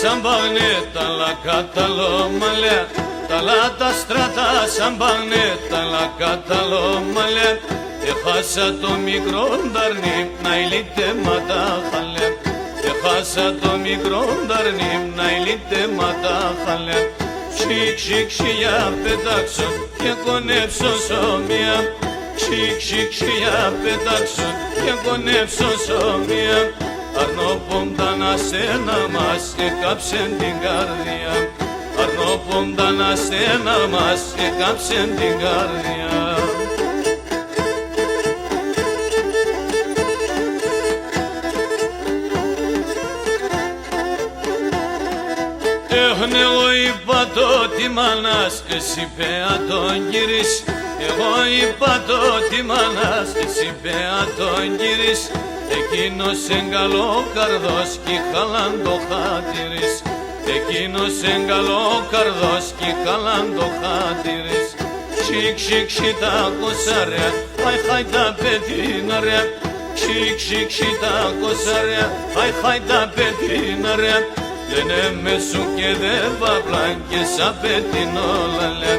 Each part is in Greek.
σαν παγνέτα, λακαταλόμαλε. Τα στρατά σαν παγνέτα, λακαταλόμαλε. Έχασα το μικρό νταρνί, να ηλίτε ματάχαλε. Έχασα το μικρό νταρνί, να ηλίτε ματάχαλε. Σικ, σικ, σιγιά πετάξω και κονέψω σωμία. Σικ, σικ, σιγιά πετάξω και κονέψω σωμία. Αρνόπονταν ασένα μας έκαψεν την καρδιά. Αρνόπονταν ασένα μας έκαψεν την καρδιά. Εγώ είπα το τι μάνας, εσύ πέα τον γυρίς. Εγώ είπα το τι μάνας, εσύ πέα τον γυρίς. Εκείνος εγκαλόκαρδος κι χαλαντοχάτηρης. Εκείνος εγκαλόκαρδος κι χαλαντοχάτηρης. Σικ, σικ, σιτά κοσάρια, χαϊ, χαϊ τα πετίνα ρε. Σικ, σικ, σιτά κοσάρια, χαϊ, χαϊ τα πετίνα ρε. Λένε με σου και δε βαπλάν και σα πετινόλα λέ.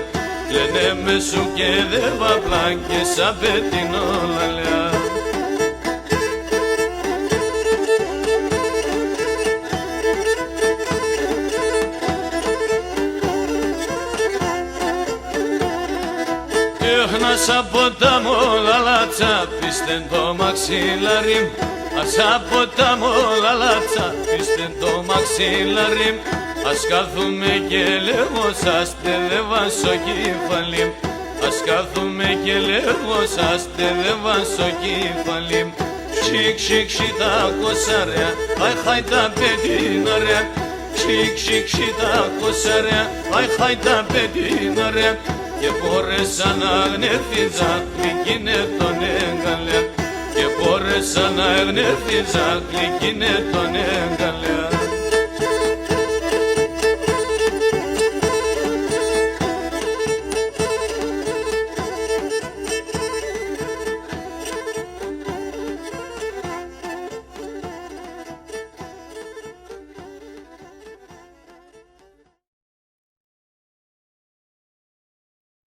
Λένε με σου και δε βαπλάν και σα πετινόλα λέ. Έχνας από τα μολαλάτσα, πίστεν το μαξιλάρι. Ας από τα μολαλάτσα, πίστεν το μαξιλάρι. Ας κάθουμε και λέγω σας παιδεύα στο κεφάλι. Ας κάθουμε και λέγω σας παιδεύα στο κεφάλι. Σικ, σικ, σικ τα κοσάρια, χαϊ, χαϊ τα πετίνα ρε. Σικ, σικ, σικ τα κοσάρια, χαϊ, χαϊ τα πετίνα ρε. Και μπόρεσα να γνέφιζα, κλικίνε τον έγκαλε. Και μπόρεσα να γνέφιζα, κλικίνε τον έγκαλε.